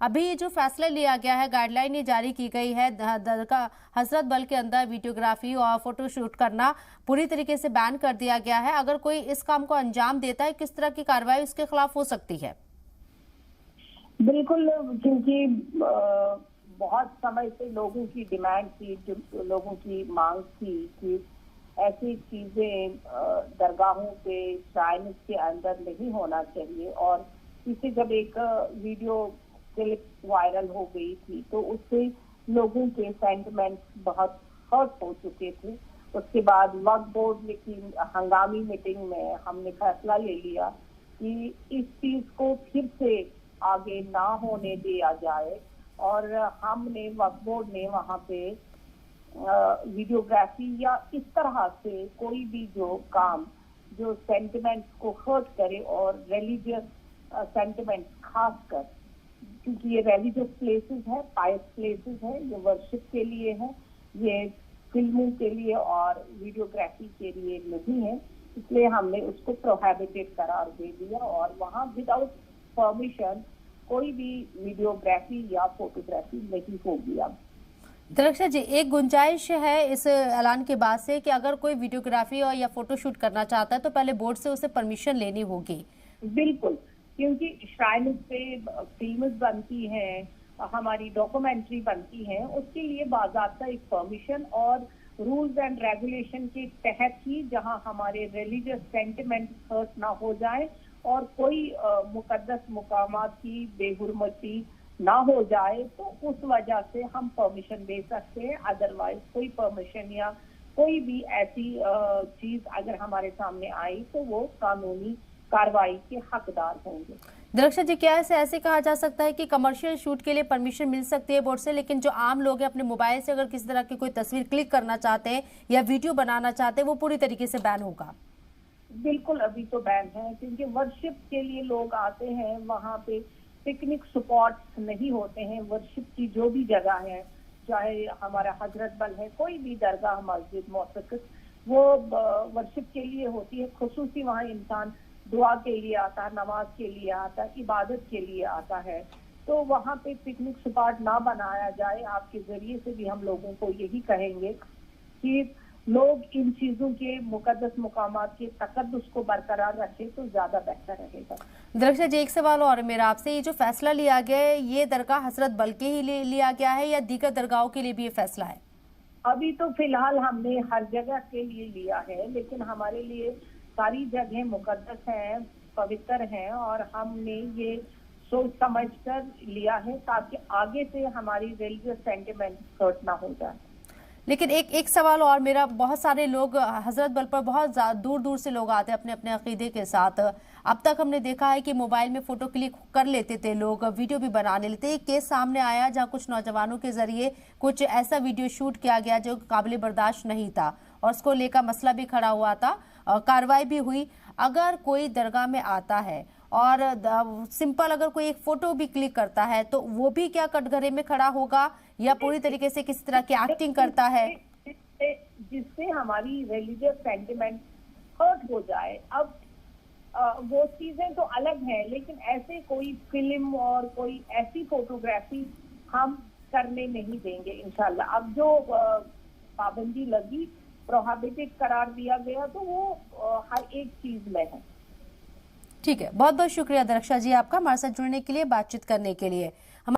अभी ये जो फैसला लिया गया है, गाइडलाइन ये जारी की गई है, दरगाह हजरत बल के अंदर वीडियोग्राफी और फोटोशूट करना पूरी तरीके से बैन कर दिया गया है। अगर कोई इस काम को अंजाम देता है, किस तरह की कार्रवाई उसके खिलाफ हो सकती है? बिल्कुल, क्योंकि बहुत समय से लोगों की डिमांड थी, जो लोगों की मांग थी कि ऐसी चीजें दरगाहों पे, श्राइन्स के अंदर नहीं होना चाहिए। और इसे जब एक वीडियो क्लिप वायरल हो गई थी तो उससे लोगों के सेंटिमेंट्स बहुत हर्ट हो चुके थे। उसके बाद वक्फ बोर्ड की हंगामी मीटिंग में हमने फैसला ले लिया कि इस चीज को फिर से आगे ना होने दिया जाए। और हमने वक्फ बोर्ड ने वहां पे वीडियोग्राफी या इस तरह से कोई भी जो काम जो सेंटिमेंट्स को हर्ट करे, और रिलीजियस सेंटिमेंट्स खासकर, क्योंकि ये रिलीजियस प्लेसेस है, पायस प्लेसेस है, ये वर्शिप के लिए है, ये फिल्मों के लिए और वीडियोग्राफी के लिए नहीं है। इसलिए हमने उसको प्रोहिबिटेड करार दे दिया और वहाँ विदाउट परमिशन कोई भी वीडियोग्राफी या फोटोग्राफी नहीं होगी। अब दरक्षा जी, एक गुंजाइश है इस ऐलान के बाद से कि अगर कोई वीडियोग्राफी और या फोटोशूट करना चाहता है तो पहले बोर्ड से उसे परमिशन लेनी होगी। बिल्कुल, क्योंकि श्राइन पे फिल्म्स बनती हैं, हमारी डॉक्यूमेंट्री बनती है, उसके लिए बाकायदा एक परमिशन और रूल्स एंड रेगुलेशन के तहत ही, जहां हमारे रिलीजियस सेंटिमेंट हर्ट ना हो जाए और कोई मुकद्दस मुकामात की बेहुरमती ना हो जाए, तो उस वजह से हम परमिशन दे सकते हैं। अदरवाइज कोई परमिशन या कोई भी ऐसी चीज अगर हमारे सामने आई तो वो कानूनी कार्रवाई के हकदार होंगे। दरक्षा जी, क्या ऐसे कहा जा सकता है कि कमर्शियल शूट के लिए परमिशन मिल सकती है बोर्ड से, लेकिन जो आम लोग हैं अपने मोबाइल से अगर किसी तरह की कोई तस्वीर क्लिक करना चाहते हैं या वीडियो बनाना चाहते हैं, वो पूरी तरीके से बैन होगा? बिल्कुल, अभी तो बैन है, क्योंकि वर्शिप के लिए लोग आते हैं, वहाँ पे पिकनिक स्पॉट्स नहीं होते हैं। वर्शिप की जो भी जगह है, चाहे हमारा हजरत बल है, कोई भी दरगाह, मस्जिद, मौसिक़त, वो वर्शिप के लिए होती है। खुसूसी वहाँ इंसान दुआ के लिए आता है, नमाज के लिए आता है, इबादत के लिए आता है। तो वहाँ पे पिकनिक स्पॉट ना बनाया जाए। आपके जरिए से भी हम लोगों को यही कहेंगे कि लोग इन चीजों के मुकद्दस मुकामात के तकद्दुस को बरकरार रखें तो ज्यादा बेहतर रहेगा। दरक्षा जी, एक सवाल और मेरा आपसे, ये जो फैसला लिया गया है, ये दरगाह हजरत बल के ही लिया गया है या दीगर दरगाहों के लिए भी ये फैसला है? अभी तो फिलहाल हमने हर जगह के लिए लिया है, लेकिन हमारे लिए सारी जगह मुकद्दस हैं, पवित्र हैं, और हमने ये सोच समझकर लिया है ताकि आगे से हमारी रिलीजियस सेंटिमेंट हर्ट ना हो जाए। लेकिन एक सवाल और मेरा, बहुत सारे लोग हजरत बल पर बहुत दूर दूर से लोग आते हैं अपने अपने अकीदे के साथ। अब तक हमने देखा है कि मोबाइल में फोटो क्लिक कर लेते थे लोग, वीडियो भी बनाने लेते। एक केस सामने आया जहां कुछ नौजवानों के जरिए कुछ ऐसा वीडियो शूट किया गया जो काबिल बर्दाश्त नहीं था और उसको लेकर मसला भी खड़ा हुआ था, कार्रवाई भी हुई। अगर कोई दरगाह में आता है और सिंपल अगर कोई एक फोटो भी क्लिक करता है तो वो भी क्या कटघरे में खड़ा होगा या पूरी तरीके से किसी तरह की एक्टिंग करता है जिससे हमारी रिलीजियस सेंटिमेंट हर्ट हो जाए? अब वो चीजें तो अलग हैं, लेकिन ऐसे कोई फिल्म और कोई ऐसी फोटोग्राफी हम करने नहीं देंगे इंशाल्लाह। अब जो पाबंदी लगी, प्रोहिबिटेड करार दिया गया, तो वो हर एक चीज में है। ठीक है, बहुत बहुत शुक्रिया दरक्षा जी आपका हमारे साथ जुड़ने के लिए, बातचीत करने के लिए।